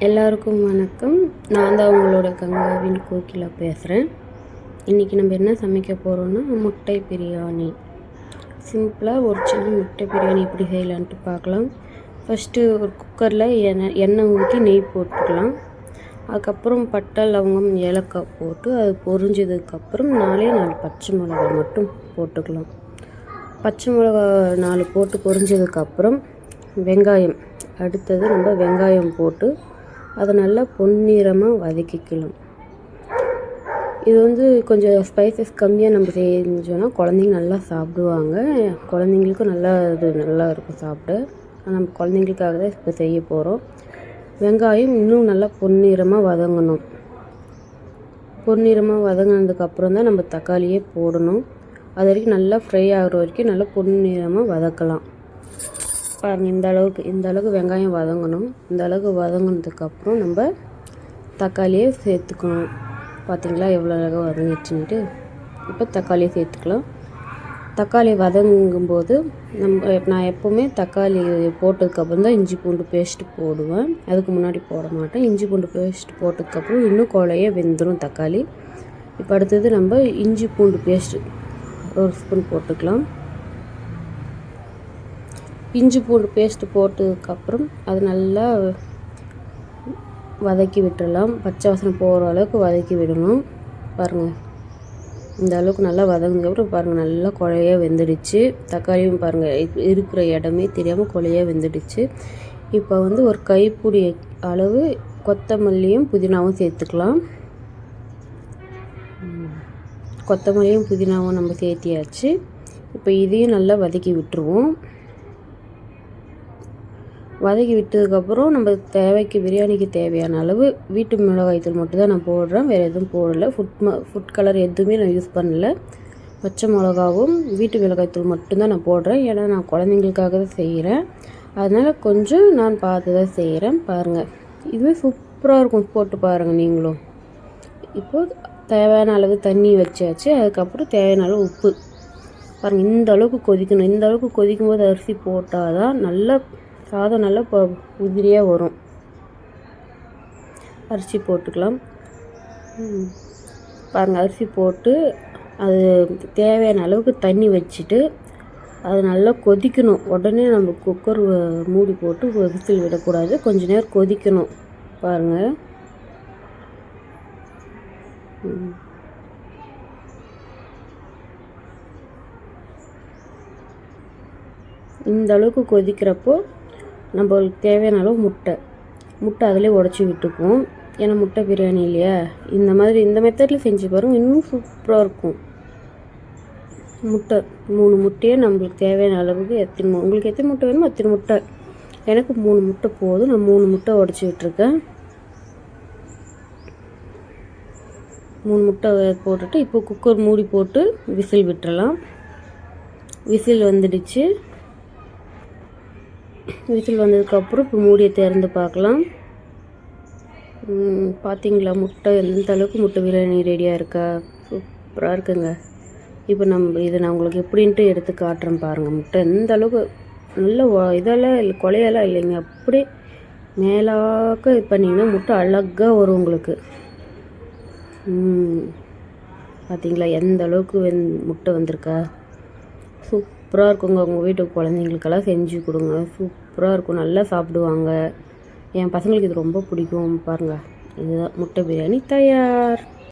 எல்லாருக்கும் வணக்கம். நான் தான் உங்களோட கங்காவின் கோகிலா பேசுகிறேன். இன்றைக்கி நம்ம என்ன சமைக்க போகிறோன்னா முட்டை பிரியாணி. சிம்பிளாக ஒரு சின்ன முட்டை பிரியாணி எப்படி செய்யலான்ட்டு பார்க்கலாம். ஃபஸ்ட்டு ஒரு குக்கரில் எண்ணெய் ஊற்றி நெய் போட்டுக்கலாம். அதுக்கப்புறம் பட்டை, லவங்கம், ஏலக்காய் போட்டு அது பொரிஞ்சதுக்கப்புறம் 4 பச்சை மிளகாய் மட்டும் போட்டுக்கலாம். பச்சை மிளகா 4 போட்டு பொரிஞ்சதுக்கப்புறம் வெங்காயம், அடுத்தது நம்ம வெங்காயம் போட்டு அதை நல்லா பொன்னிறமாக வதக்கிக்கலாம். இது கொஞ்சம் ஸ்பைசஸ் கம்மியாக நம்ம செஞ்சோன்னா குழந்தைங்க நல்லா சாப்பிடுவாங்க. குழந்தைங்களுக்கும் நல்லா இருக்கும் சாப்பிட. நம்ம குழந்தைங்களுக்காக தான் இப்போ செய்ய போகிறோம். வெங்காயம் இன்னும் நல்லா பொன்னிறமாக வதங்கணும். பொன்னிறமாக வதங்கினதுக்கப்புறம் தான் நம்ம தக்காளியே போடணும். அது வரைக்கும் நல்லா ஃப்ரை ஆகிற வரைக்கும் நல்லா பொன்னிறமாக வதக்கலாம். பாருங்கள், இந்த அளவுக்கு வெங்காயம் வதங்கணும். இந்த அளவுக்கு வதங்கினதுக்கப்புறம் நம்ம தக்காளியை சேர்த்துக்கணும். பார்த்திங்களா எவ்வளோ அழகாக வதங்கிடுச்சுன்ட்டு. இப்போ தக்காளியை சேர்த்துக்கலாம். தக்காளி வதங்கும்போது நான் எப்போவுமே தக்காளி போட்டதுக்கப்புறம் தான் இஞ்சி பூண்டு பேஸ்ட்டு போடுவேன். அதுக்கு முன்னாடி போட மாட்டேன். இஞ்சி பூண்டு பேஸ்ட்டு போட்டதுக்கப்புறம் இன்னும் குழைய வெந்துடும் தக்காளி. இப்போ அடுத்தது நம்ம இஞ்சி பூண்டு பேஸ்ட்டு 1 ஸ்பூன் போட்டுக்கலாம். இஞ்சி பூண்டு பேஸ்ட்டு போட்டதுக்கப்புறம் அது நல்லா வதக்கி விட்டுடலாம். பச்சை வாசனை போகிற அளவுக்கு வதக்கி விடணும். பாருங்கள், இந்த அளவுக்கு நல்லா வதங்கினதுக்கப்புறம் பாருங்கள் நல்லா குழைய வெந்துடுச்சு. தக்காளியும் பாருங்கள் இருக்கிற இடமே தெரியாமல் குழைய வெந்துடுச்சு. இப்போ ஒரு கைப்பிடி அளவு கொத்தமல்லியும் புதினாவும் சேர்த்துக்கலாம். கொத்தமல்லியும் புதினாவும் நம்ம சேர்த்தியாச்சு. இப்போ இதையும் நல்லா வதக்கி விட்டுருவோம். வதக்கி விட்டதுக்கப்புறம் நம்ம பிரியாணிக்கு தேவையான அளவு வீட்டு மிளகாய்த்தூள் மட்டும் தான் நான் போடுறேன். வேறு எதுவும் போடலை. ஃபுட் கலர் எதுவுமே நான் யூஸ் பண்ணல. பச்சை மிளகாவும் வீட்டு மிளகாய்த்தூள் மட்டும்தான் நான் போடுறேன். ஏன்னா நான் குழந்தைங்களுக்காக தான் செய்கிறேன். அதனால் கொஞ்சம் நான் பார்த்து தான் செய்கிறேன். பாருங்கள், இதுவே சூப்பராக இருக்கும். போட்டு பாருங்கள் நீங்களும். இப்போது தேவையான அளவு தண்ணி வச்சாச்சு. அதுக்கப்புறம் தேவையான அளவு உப்பு. பாருங்கள், இந்த அளவுக்கு கொதிக்கணும். இந்த அளவுக்கு கொதிக்கும்போது அரிசி போட்டால் தான் நல்லா சாதம் நல்லா உதிரியாக வரும். அரிசி போட்டுக்கலாம். பாருங்கள், அரிசி போட்டு அது தேவையான அளவுக்கு தண்ணி வச்சுட்டு அது நல்லா கொதிக்கணும். உடனே நம்ம குக்கர் மூடி போட்டு விசில் விடக்கூடாது. கொஞ்ச நேரம் கொதிக்கணும். பாருங்கள், இந்த அளவுக்கு கொதிக்கிறப்போ நம்மளுக்கு தேவையான அளவு முட்டை அதிலே உடச்சி விட்டுக்குவோம். ஏன்னா முட்டை பிரியாணி இல்லையா. இந்த மெத்தடில் செஞ்சு பாருங்கள், இன்னும் சூப்பராக இருக்கும். 3 முட்டையே நம்மளுக்கு தேவையான அளவுக்கு உங்களுக்கு எத்தனை முட்டை வேணுமோ அத்தனை முட்டை. எனக்கு 3 முட்டை போதும். நான் 3 முட்டை உடச்சி விட்டுருக்கேன். 3 முட்டை போட்டுட்டு இப்போ குக்கர் மூடி போட்டு விசில் விட்டுறலாம். விசில் வந்துடுச்சு. விசில் வந்ததுக்கப்புறம் இப்போ மூடியை திறந்து பார்க்கலாம். பார்த்தீங்களா, முட்டை எந்த அளவுக்கு முட்டை பிரியாணி ரெடியாக இருக்கா. சூப்பராக இருக்குங்க. இப்போ நான் உங்களுக்கு எப்படின்ட்டு எடுத்து காட்டுறேன் பாருங்கள். முட்டை எந்த அளவுக்கு நல்ல இதெல்லாம் இல்லை, குழையெல்லாம் இல்லைங்க. அப்படியே மேலாக்க பண்ணிங்கன்னா முட்டை அழகாக வரும் உங்களுக்கு. பார்த்தீங்களா எந்த அளவுக்கு முட்டை வந்திருக்கா. சூப்பராக இருக்குங்க. உங்கள் வீட்டு குழந்தைங்களுக்கெல்லாம் செஞ்சு கொடுங்க. சூப்பராக இருக்கும், நல்லா சாப்பிடுவாங்க. என் பசங்களுக்கு இது ரொம்ப பிடிக்கும். பாருங்கள், இதுதான் முட்டை பிரியாணி தயார்.